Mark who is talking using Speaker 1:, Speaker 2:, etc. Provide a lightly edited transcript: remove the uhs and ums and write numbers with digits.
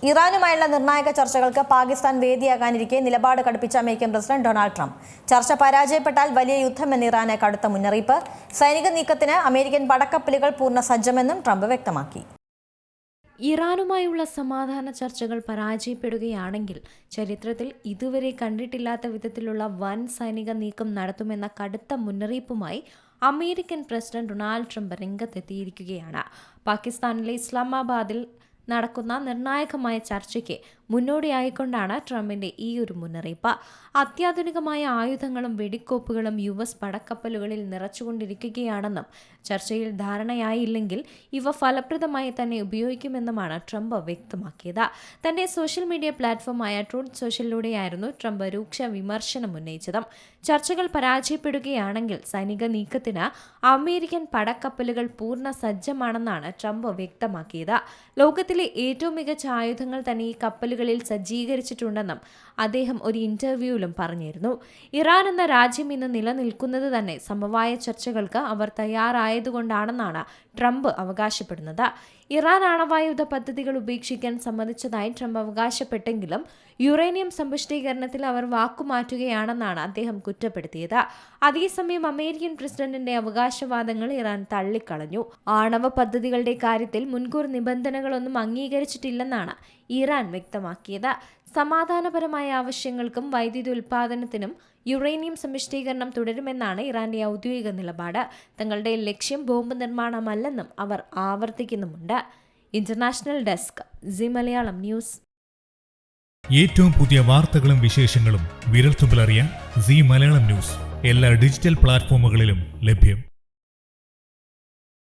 Speaker 1: ഇറാനുമായുള്ള നിർണായക ചർച്ചകൾക്ക് പാകിസ്ഥാൻ വേദിയാകാനിരിക്കെ നിലപാട് കടുപ്പിച്ച അമേരിക്കൻ പ്രസിഡന്റ് ഡൊണാൾഡ് ട്രംപ്. ചർച്ച പരാജയപ്പെട്ടാൽ വലിയ യുദ്ധമെന്ന് ഇറാന് കടുത്ത മുന്നറിയിപ്പ്. സൈനിക നീക്കത്തിന് അമേരിക്കൻ പടക്കപ്പലുകൾ പൂർണ്ണ സജ്ജമെന്നും ട്രംപ് വ്യക്തമാക്കി.
Speaker 2: ഇറാനുമായുള്ള സമാധാന ചർച്ചകൾ പരാജയപ്പെടുകയാണെങ്കിൽ ചരിത്രത്തിൽ ഇതുവരെ കണ്ടിട്ടില്ലാത്ത വിധത്തിലുള്ള വൻ സൈനിക നീക്കം നടത്തുമെന്ന കടുത്ത മുന്നറിയിപ്പുമായി അമേരിക്കൻ പ്രസിഡന്റ് ഡൊണാൾഡ് ട്രംപ് രംഗത്തെത്തിയിരിക്കുകയാണ്. പാകിസ്ഥാനിലെ ഇസ്ലാമാബാദിൽ നടക്കുന്ന നിർണായകമായ ചർച്ചയ്ക്ക് മുന്നോടിയായിക്കൊണ്ടാണ് ട്രംപിന്റെ ഈ ഒരു മുന്നറിയിപ്പ്. അത്യാധുനികമായ ആയുധങ്ങളും വെടിക്കോപ്പുകളും US പടക്കപ്പലുകളിൽ നിറച്ചുകൊണ്ടിരിക്കുകയാണെന്നും ചർച്ചയിൽ ധാരണയായില്ലെങ്കിൽ ഇവ ഫലപ്രദമായി തന്നെ ഉപയോഗിക്കുമെന്നുമാണ് ട്രംപ് വ്യക്തമാക്കിയത്. തന്റെ സോഷ്യൽ മീഡിയ പ്ലാറ്റ്ഫോമായ ട്രൂത്ത് സോഷ്യലിലൂടെയായിരുന്നു ട്രംപ് രൂക്ഷ വിമർശനം ഉന്നയിച്ചത്. ചർച്ചകൾ പരാജയപ്പെടുകയാണെങ്കിൽ സൈനിക നീക്കത്തിന് അമേരിക്കൻ പടക്കപ്പലുകൾ പൂർണ്ണ സജ്ജമാണെന്നാണ് ട്രംപ് വ്യക്തമാക്കിയത്. ലോകത്തിലെ ഏറ്റവും മികച്ച ആയുധങ്ങൾ തന്നെ ഈ കപ്പലുകളിൽ സജ്ജീകരിച്ചിട്ടുണ്ടെന്നും അദ്ദേഹം ഒരു ഇന്റർവ്യൂവിലും പറഞ്ഞിരുന്നു. ഇറാൻ എന്ന രാജ്യം ഇന്ന് നിലനിൽക്കുന്നത് തന്നെ സമവായ ചർച്ചകൾക്ക് അവർ തയ്യാറായതുകൊണ്ടാണെന്നാണ് ട്രംപ് അവകാശപ്പെടുന്നത്. ഇറാൻ ആണവായുധ പദ്ധതികൾ ഉപേക്ഷിക്കാൻ സമ്മതിച്ചതായി ട്രംപ് അവകാശപ്പെട്ടെങ്കിലും യുറേനിയം സമ്പുഷ്ടീകരണത്തിൽ അവർ വാക്കുമാറ്റുകയാണെന്നാണ് അദ്ദേഹം കുറ്റപ്പെടുത്തിയത്. അതേസമയം അമേരിക്കൻ പ്രസിഡന്റിന്റെ അവകാശവാദങ്ങൾ ഇറാൻ തള്ളിക്കളഞ്ഞു. ആണവ പദ്ധതികളുടെ കാര്യത്തിൽ മുൻകൂർ നിബന്ധനകളൊന്നും അംഗീകരിച്ചിട്ടില്ലെന്നാണ് ഇറാൻ വ്യക്തമാക്കിയത്. സമാധാനപരമായ ആവശ്യങ്ങൾക്കും വൈദ്യുതി ഉൽപ്പാദനത്തിനും യുറേനിയം സമ്പുഷ്ടീകരണം തുടരുമെന്നാണ് ഇറാന്റെ ഔദ്യോഗിക നിലപാട്. തങ്ങളുടെ ലക്ഷ്യം ബോംബ് നിർമ്മാണമല്ലെന്നും അവർ ആവർത്തിക്കുന്നുമുണ്ട്. International desk, Zee Malayalam news.
Speaker 3: ഏറ്റവും പുതിയ വാർത്തകളും വിശേഷങ്ങളും വിരൽത്തുമ്പിലറിയാൻ സീ മലയാളം ന്യൂസ് എല്ലാ ഡിജിറ്റൽ പ്ലാറ്റ്ഫോമുകളിലും ലഭ്യം.